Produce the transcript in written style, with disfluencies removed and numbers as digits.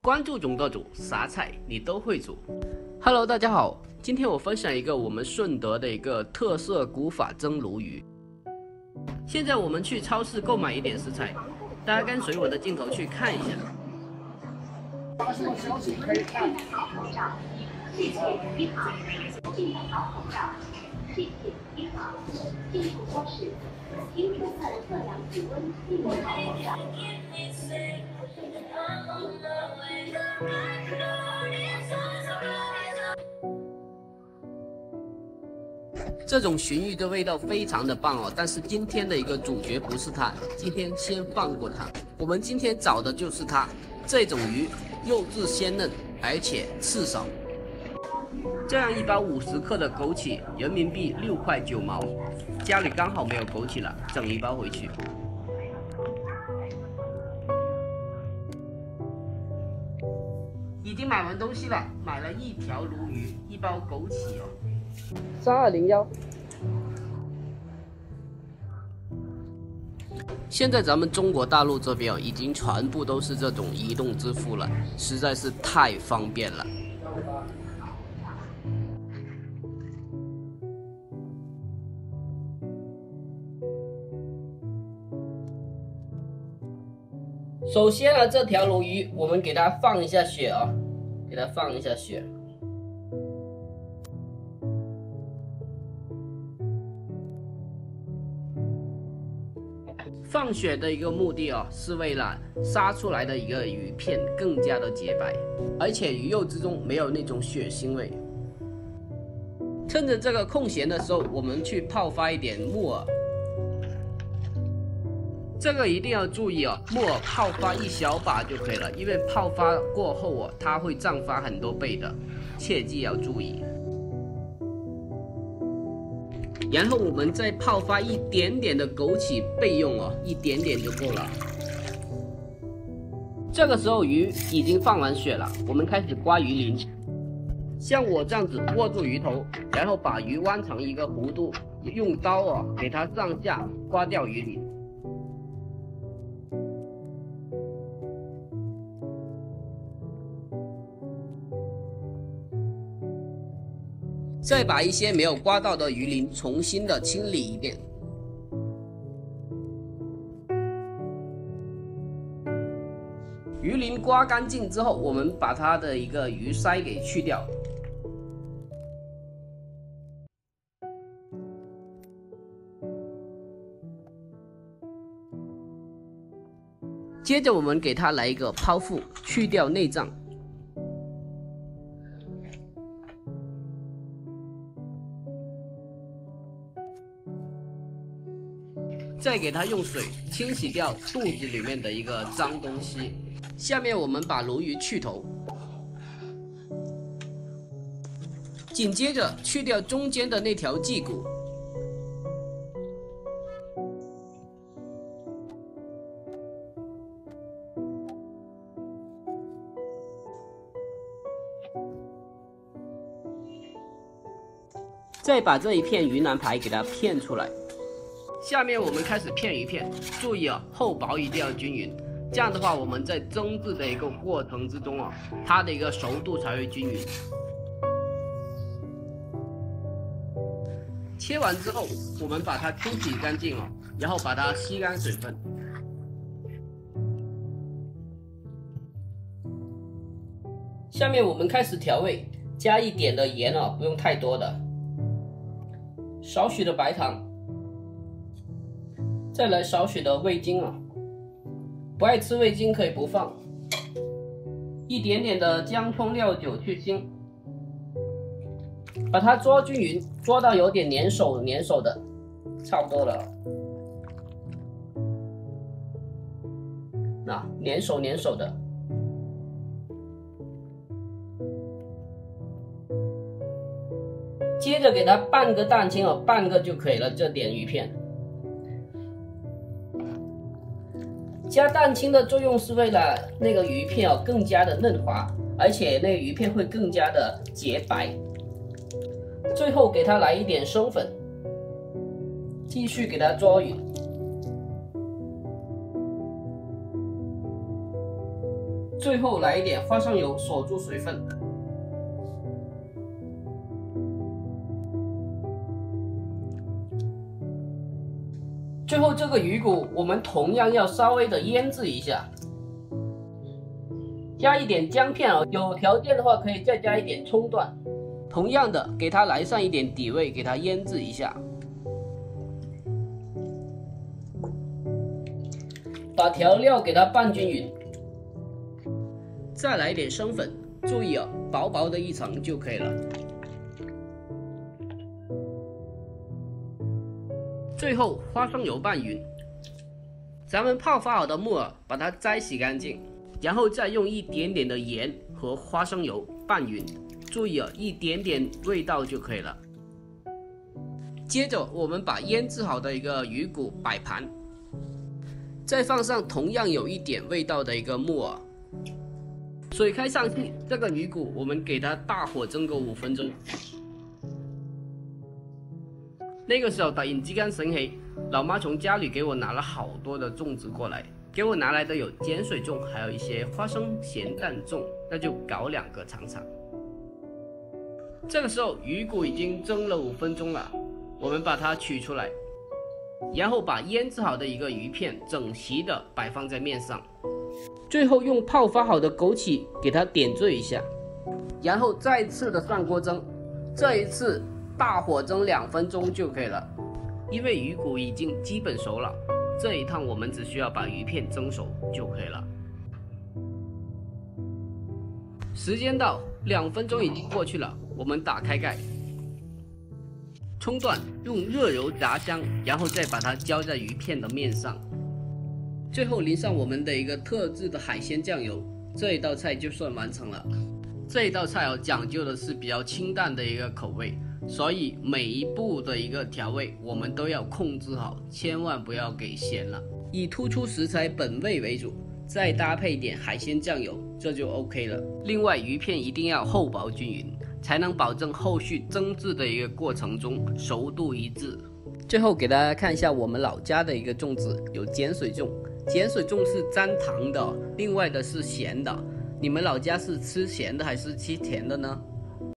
关注总舵主，啥菜你都会煮。Hello， 大家好，今天我分享一个我们顺德的一个特色古法蒸鲈鱼。现在我们去超市购买一点食材，大家跟随我的镜头去看一下。发送消息可以看。谢谢依法进口口罩。谢谢依法进入超市，应出示测量体温进口口罩。这种鲟鱼的味道非常的棒哦，但是今天的一个主角不是它，今天先放过它。我们今天找的就是它。这种鱼肉质鲜嫩，而且刺少。这样一包50克的枸杞，人民币6块9毛。家里刚好没有枸杞了，整一包回去。已经买完东西了，买了1条鲈鱼，1包枸杞哦。3201。现在咱们中国大陆这边已经全部都是这种移动支付了，实在是太方便了。首先呢，这条鲈鱼我们给它放一下血啊，给它放一下血。放血的一个目的哦，是为了杀出来的一个鱼片更加的洁白，而且鱼肉之中没有那种血腥味。趁着这个空闲的时候，我们去泡发一点木耳。这个一定要注意哦，木耳泡发1小把就可以了，因为泡发过后哦，它会胀发很多倍的，切记要注意。然后我们再泡发一点点的枸杞备用哦，一点点就够了。这个时候鱼已经放完血了，我们开始刮鱼鳞。像我这样子握住鱼头，然后把鱼弯成一个弧度，用刀哦给它上下刮掉鱼鳞。再把一些没有刮到的鱼鳞重新的清理一遍。鱼鳞刮干净之后，我们把它的一个鱼鳃给去掉。接着我们给它来一个剖腹，去掉内脏。再给它用水清洗掉肚子里面的一个脏东西。下面我们把鲈鱼去头，紧接着去掉中间的那条脊骨。再把这一片云南排给它片出来。下面我们开始片鱼片，注意啊，厚薄一定要均匀，这样的话我们在蒸制的一个过程之中啊，它的一个熟度才会均匀。切完之后，我们把它清洗干净了，然后把它吸干水分。下面我们开始调味，加一点的盐啊，不用太多的，少许的白糖。再来少许的味精啊，不爱吃味精可以不放。一点点的姜葱料酒去腥，把它捉均匀，捉到有点粘手的，差不多了。那粘手的。接着给它半个蛋清哦，半个就可以了，这点鱼片。加蛋清的作用是为了那个鱼片哦更加的嫩滑，而且那个鱼片会更加的洁白。最后给它来一点生粉，继续给它捉匀。最后来一点花生油锁住水分。最后这个鱼骨我们同样要稍微的腌制一下，加一点姜片哦，有条件的话可以再加一点葱段。同样的，给它来上一点底味，给它腌制一下。把调料给它拌均匀，再来一点生粉，注意哦，薄薄的一层就可以了。最后花生油拌匀，咱们泡发好的木耳把它摘洗干净，然后再用一点点的盐和花生油拌匀，注意哦，一点点味道就可以了。接着我们把腌制好的一个鱼骨摆盘，再放上同样有一点味道的一个木耳，水开上去，这个鱼骨我们给它大火蒸个5分钟。那个时候突然之間醒起，老媽從家裏給我拿了好多的粽子過來，給我拿來的有鹼水粽，還有一些花生鹹蛋粽，那就搞2個嘗嘗。這個時候魚骨已經蒸了5分鐘了，我們把它取出來，然後把醃製好的一個魚片整齊的擺放在面上，最後用泡發好的枸杞給它點綴一下，然後再次的上鍋蒸，這一次大火蒸2分鐘就可以了。因為魚骨已經基本熟了，這一趟我們只需要把魚片蒸熟就可以了。時間到，2分鐘已經過去了，我們打開蓋，葱段用熱油炸香，然後再把它澆在魚片的面上，最後淋上我們的一個特製的海鮮醬油，這一道菜就算完成了。這一道菜講究的是比較清淡的一個口味，所以每一步的一個調味我們都要控制好，千萬不要給鹹了，以突出食材本味為主，再搭配點海鮮醬油，這就 OK 了。另外魚片一定要厚薄均勻，才能保證後續蒸製的一個過程中熟度一致。最後給大家看一下我們老家的一個粽子，有鹼水粽，鹼水粽是沾糖的，另外的是鹹的。你們老家是吃鹹的還是吃甜的呢？